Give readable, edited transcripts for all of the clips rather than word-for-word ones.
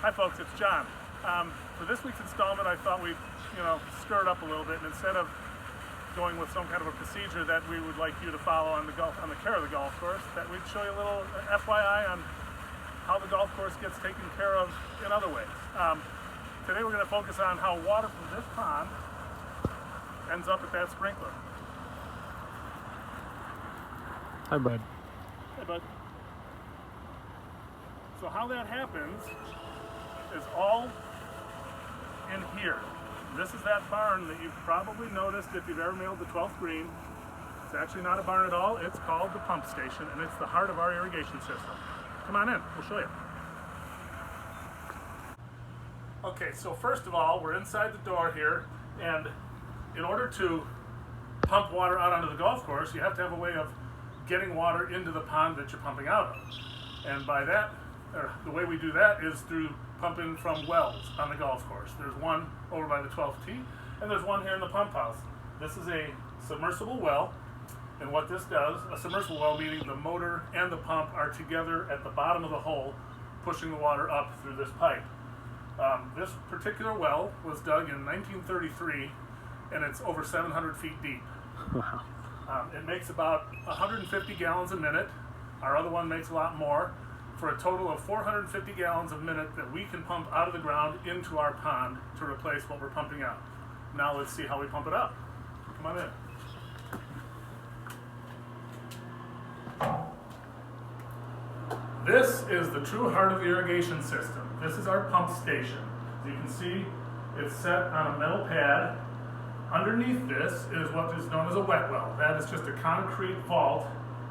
Hi folks, it's John. For this week's installment, I thought we'd, stir it up a little bit, and instead of going with some kind of a procedure that we would like you to follow on the care of the golf course, that we'd show you a little FYI on how the golf course gets taken care of in other ways. Today we're going to focus on how water from this pond ends up at that sprinkler. Hi, bud. Hey, bud. So how that happens is all in here. This is that barn that you've probably noticed if you've ever mailed the 12th green. It's actually not a barn at all. It's called the pump station, and it's the heart of our irrigation system. Come on in, we'll show you. Okay, so first of all, we're inside the door here, and in order to pump water out onto the golf course, you have to have a way of getting water into the pond that you're pumping out of. And by that, the way we do that is through pumping from wells on the golf course. There's one over by the 12th tee, and there's one here in the pump house. This is a submersible well, and what this does, a submersible well meaning the motor and the pump are together at the bottom of the hole, pushing the water up through this pipe. This particular well was dug in 1933, and it's over 700 feet deep. Wow. It makes about 150 gallons a minute. Our other one makes a lot more, for a total of 450 gallons a minute that we can pump out of the ground into our pond to replace what we're pumping out. Now let's see how we pump it up. Come on in. This is the true heart of the irrigation system. This is our pump station. As you can see, it's set on a metal pad. Underneath this is what is known as a wet well. That is just a concrete vault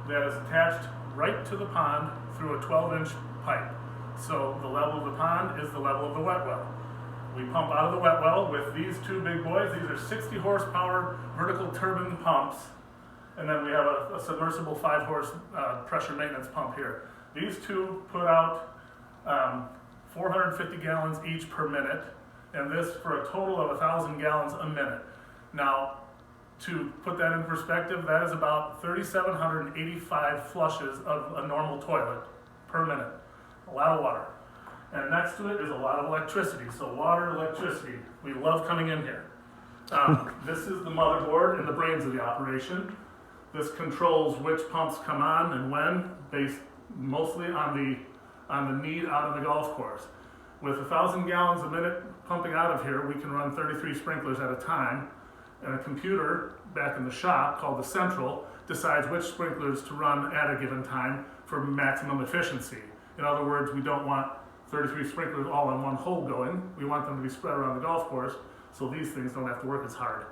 that is attached right to the pond through a 12-inch pipe. So the level of the pond is the level of the wet well. We pump out of the wet well with these two big boys. These are 60 horsepower vertical turbine pumps. And then we have a submersible 5-horse pressure maintenance pump here. These two put out 450 gallons each per minute, and this for a total of 1,000 gallons a minute. Now, to put that in perspective, that is about 3,785 flushes of a normal toilet per minute. A lot of water. And next to it is a lot of electricity. So water, electricity, we love coming in here. This is the motherboard and the brains of the operation. This controls which pumps come on and when, based mostly on the need out of the golf course. With 1,000 gallons a minute pumping out of here, we can run 33 sprinklers at a time. And a computer back in the shop called the central decides which sprinklers to run at a given time for maximum efficiency. In other words, we don't want 33 sprinklers all in one hole going. We want them to be spread around the golf course so these things don't have to work as hard.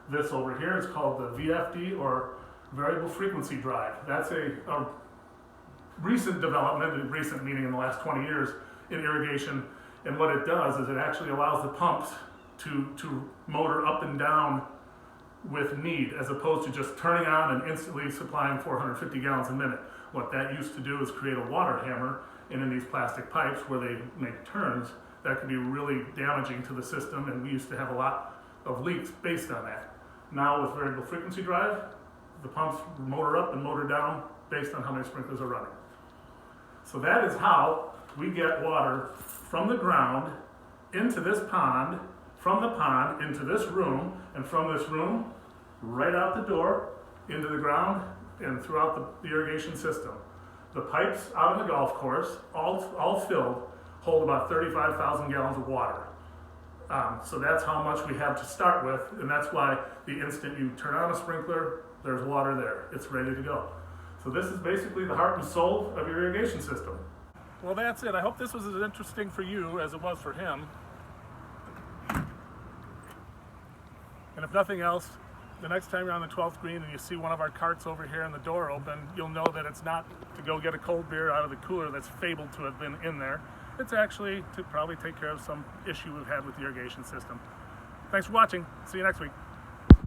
This over here is called the VFD, or variable frequency drive. That's a recent development, recent meaning in the last 20 years in irrigation, and what it does is it actually allows the pumps to motor up and down with need, as opposed to just turning on and instantly supplying 450 gallons a minute. What that used to do is create a water hammer in these plastic pipes where they make turns that could be really damaging to the system, and we used to have a lot of leaks based on that. Now with variable frequency drive, the pumps motor up and motor down based on how many sprinklers are running. So that is how we get water from the ground into this pond, from the pond into this room, and from this room right out the door into the ground and throughout the irrigation system. The pipes out of the golf course, all filled, hold about 35,000 gallons of water. So that's how much we have to start with, and that's why the instant you turn on a sprinkler, there's water there. It's ready to go. So this is basically the heart and soul of your irrigation system. Well, that's it. I hope this was as interesting for you as it was for him. And if nothing else, the next time you're on the 12th green and you see one of our carts over here and the door open, you'll know that it's not to go get a cold beer out of the cooler that's fabled to have been in there. It's actually to probably take care of some issue we've had with the irrigation system. Thanks for watching. See you next week.